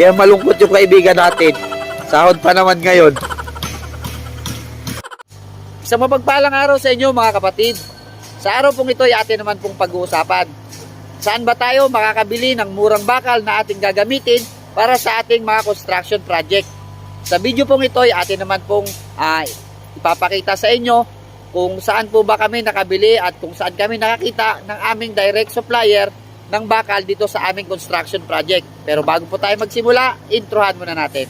Kaya malungkot yung kaibigan natin. Sahod pa naman ngayon. Sa mapagpalang araw sa inyo mga kapatid. Sa araw pong ito ay atin naman pong pag-uusapan. Saan ba tayo makakabili ng murang bakal na ating gagamitin para sa ating mga construction project? Sa video pong ito ay atin naman pong ipapakita sa inyo kung saan po ba kami nakabili at kung saan kami nakakita ng aming direct supplier ng bakal dito sa aming construction project. Pero bago po tayo magsimula, introhan muna natin.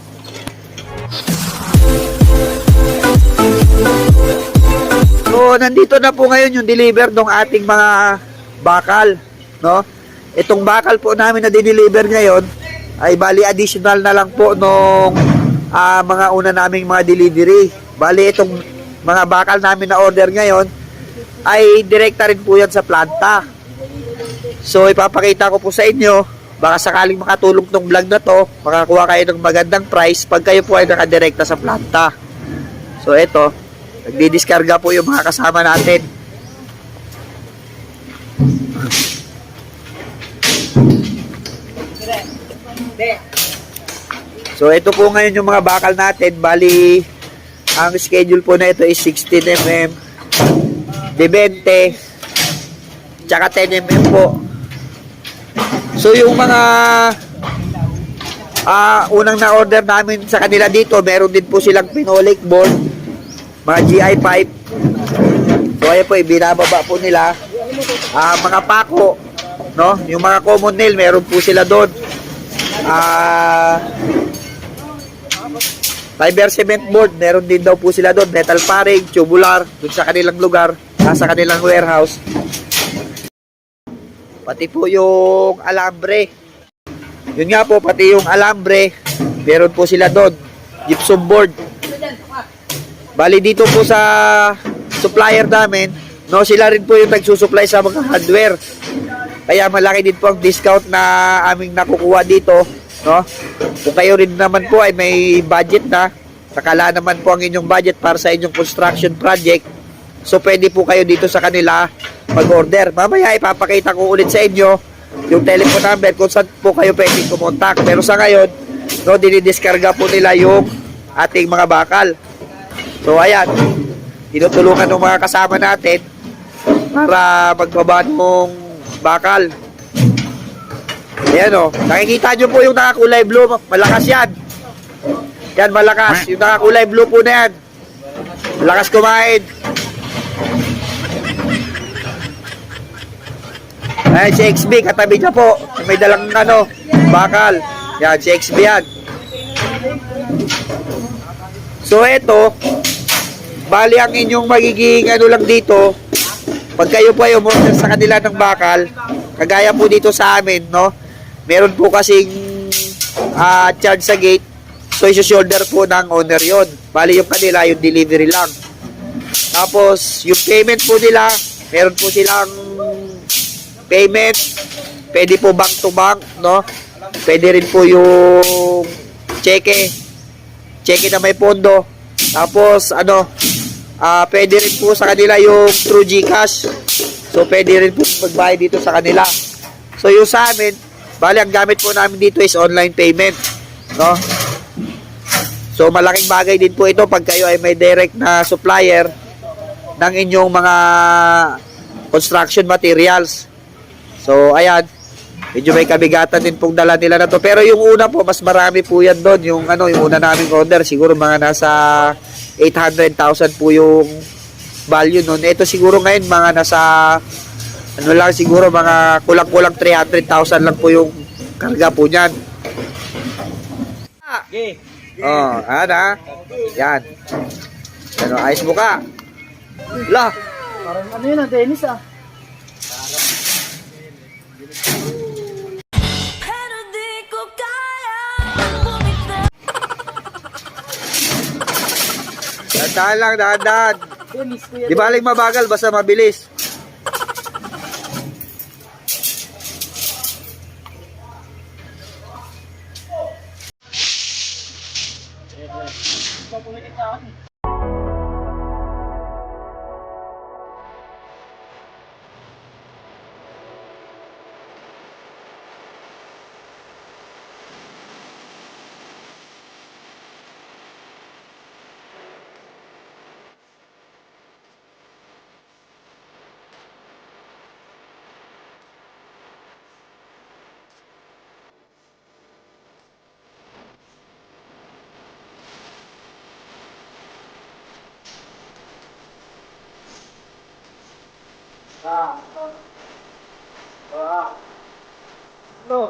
So, nandito na po ngayon yung deliver ng ating mga bakal, no? Itong bakal po namin na dineliver ngayon ay bali additional na lang po nung mga una naming mga delivery. Bali itong mga bakal namin na order ngayon ay direkta rin po yan sa planta. So, ipapakita ko po sa inyo, baka sakaling makatulong tong vlog na to, makakuha kayo ng magandang price pag kayo po ay nakadirekta sa planta. So, ito, nagdidiskarga po yung mga kasama natin. So, ito po ngayon yung mga bakal natin. Bali, ang schedule po na ito is 16 mm, de 20, tsaka 10 mm po. So, yung mga unang na-order namin sa kanila dito, meron din po silang phenolic board, mga GI pipe. So, ayan po, ibinababa po nila. Mga pako, no? Yung mga common nail, meron po sila doon. Fiber cement board, meron din daw po sila doon. Metal paring, tubular, doon sa kanilang lugar, sa kanilang warehouse. Pati po yung alambre. Yun nga po, pati yung alambre, meron po sila doon. Gypsum board. Bali dito po sa supplier namin, no, sila rin po yung nagsusupply sa mga hardware. Kaya malaki din po ang discount na aming nakukuha dito, no? Kung kayo rin naman po ay may budget na, sakala naman po ang inyong budget para sa inyong construction project, so pwede po kayo dito sa kanila mag-order. Mamaya ipapakita ko ulit sa inyo yung telephone number kung saan po kayo pwede kumontak. Pero sa ngayon, no, dinidiskarga po nila yung ating mga bakal. So ayan, tinutulungan ng mga kasama natin para magbaba ng bakal. Ayan o, nakikita nyo po yung nakakulay blue, malakas yan. Yan, malakas. Yung nakakulay blue po na yan, malakas kumain. Ayan, si XB, katabi niya po. May dalang bakal. Yan, si XB yan. So, eto, bali ang inyong magiging lang dito, pag kayo po ay umorder sa kanila ng bakal, kagaya po dito sa amin, no? Meron po kasing charge sa gate, so iso-shoulder po ng owner yon. Bali yung kanila, yung delivery lang. Tapos, yung payment po nila, meron po silang payment, pwede po bank to bank, no? Pwede rin po yung cheque na may pondo. Tapos pwede rin po sa kanila yung through GCash. So pwede rin po magbayad dito sa kanila. So yung sa amin, bali ang gamit po namin dito is online payment, no? So malaking bagay din po ito pag kayo ay may direct na supplier ng inyong mga construction materials. So, ayan. Medyo may kabigatan din pong dala nila na to. Pero yung una po, mas marami po yan doon. Yung una naming order, siguro mga nasa 800,000 po yung value nun. Ito siguro ngayon, mga nasa, lang siguro, mga kulang-kulang 300,000 lang po yung karga po niyan. Yan. Ayos mo ka. La. Parang yun Dennis Pero di ko kaya bumitaw. Dahan lang, dahan. Di baling mabagal, basta mabilis. No.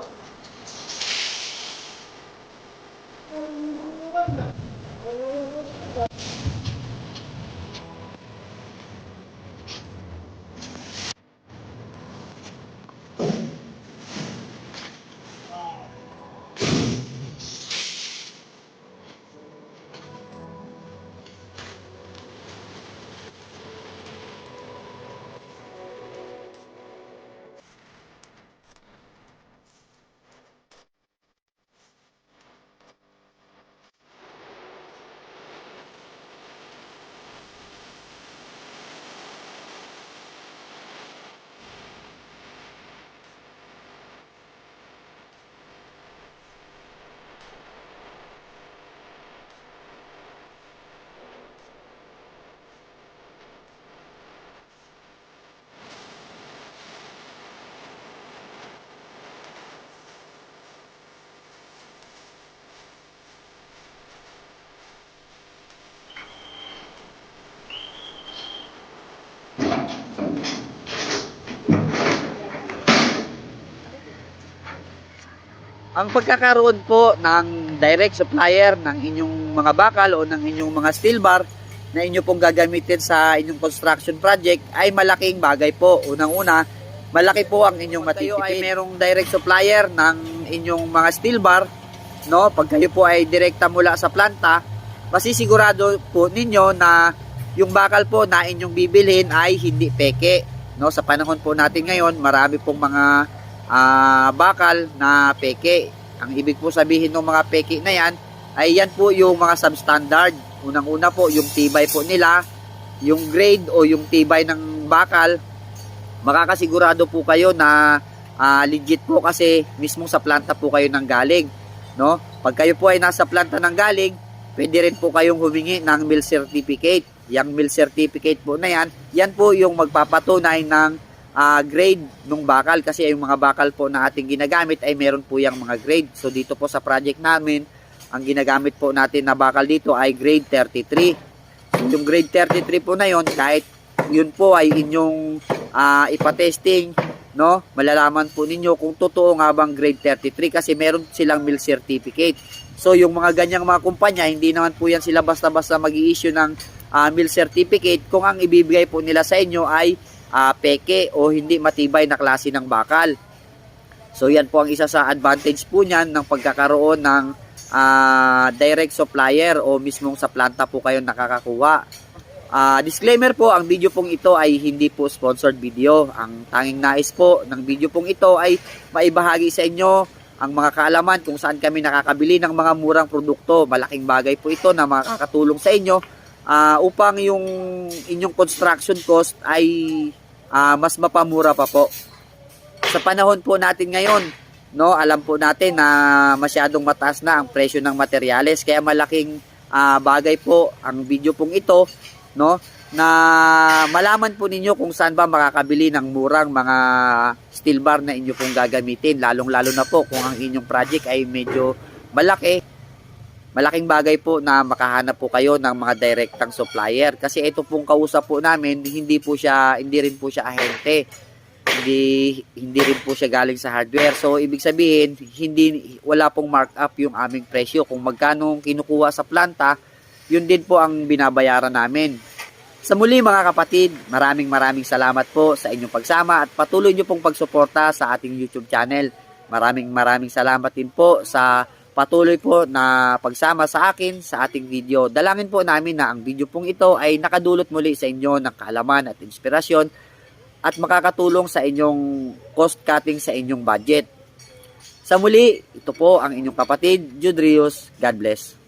Ang pagkakaroon po ng direct supplier ng inyong mga bakal o ng inyong mga steel bar na inyo pong gagamitin sa inyong construction project ay malaking bagay po. Unang-una, malaki po ang inyong matitipid. Kayo ay merong direct supplier ng inyong mga steel bar, no? Pag kayo po ay direkta mula sa planta, masisigurado po ninyo na yung bakal po na inyong bibilhin ay hindi peke, no? Sa panahon po natin ngayon, marami pong mga bakal na peke. Ang ibig po sabihin ng mga peke na yan ay yan po yung mga substandard. Unang-una po yung tibay po nila, yung grade o yung tibay ng bakal, makakasigurado po kayo na legit po kasi mismo sa planta po kayo nang galing, no? Pag kayo po ay nasa planta nang galing, pwede rin po kayong humingi ng mill certificate. Yang mill certificate po na yan, yan po yung magpapatunay ng grade ng bakal, kasi yung mga bakal po na ating ginagamit ay meron po yung mga grade. So dito po sa project namin, ang ginagamit po natin na bakal dito ay grade 33. So yung grade 33 po na yon, kahit yun po ay inyong ipatesting, no, malalaman po ninyo kung totoo nga bang grade 33 kasi meron silang mill certificate. So yung mga ganyang mga kumpanya, hindi naman po yan sila basta-basta mag-i-issue ng mill certificate kung ang ibibigay po nila sa inyo ay peke o hindi matibay na klase ng bakal. So yan po ang isa sa advantage po niyan ng pagkakaroon ng direct supplier o mismong sa planta po kayo nakakakuha. Disclaimer po, ang video pong ito ay hindi po sponsored video. Ang tanging nais po ng video pong ito ay maibahagi sa inyo ang mga kaalaman kung saan kami nakakabili ng mga murang produkto. Malaking bagay po ito na makakatulong sa inyo upang yung inyong construction cost ay mas mapamura pa po. Sa panahon po natin ngayon, no, alam po natin na masyadong mataas na ang presyo ng materyales, kaya malaking bagay po ang video pong ito, no, na malaman po ninyo kung saan ba makakabili ng murang mga steel bar na inyo pong gagamitin, lalong-lalo na po kung ang inyong project ay medyo malaki. Malaking bagay po na makahanap po kayo ng mga direktang supplier, kasi ito pong kausap po namin, hindi rin po siya ahente. Hindi rin po siya galing sa hardware. So ibig sabihin, wala pong markup yung aming presyo. Kung magkano kinukuha sa planta, yun din po ang binabayaran namin. Sa muli mga kapatid, maraming salamat po sa inyong pagsama at patuloy nyo pong pagsuporta sa ating YouTube channel. Maraming salamat din po sa patuloy po na pagsama sa akin sa ating video. Dalangin po namin na ang video pong ito ay nakadulot muli sa inyo ng kaalaman at inspirasyon at makakatulong sa inyong cost cutting sa inyong budget. Sa muli, ito po ang inyong kapatid, Jude Rios. God bless.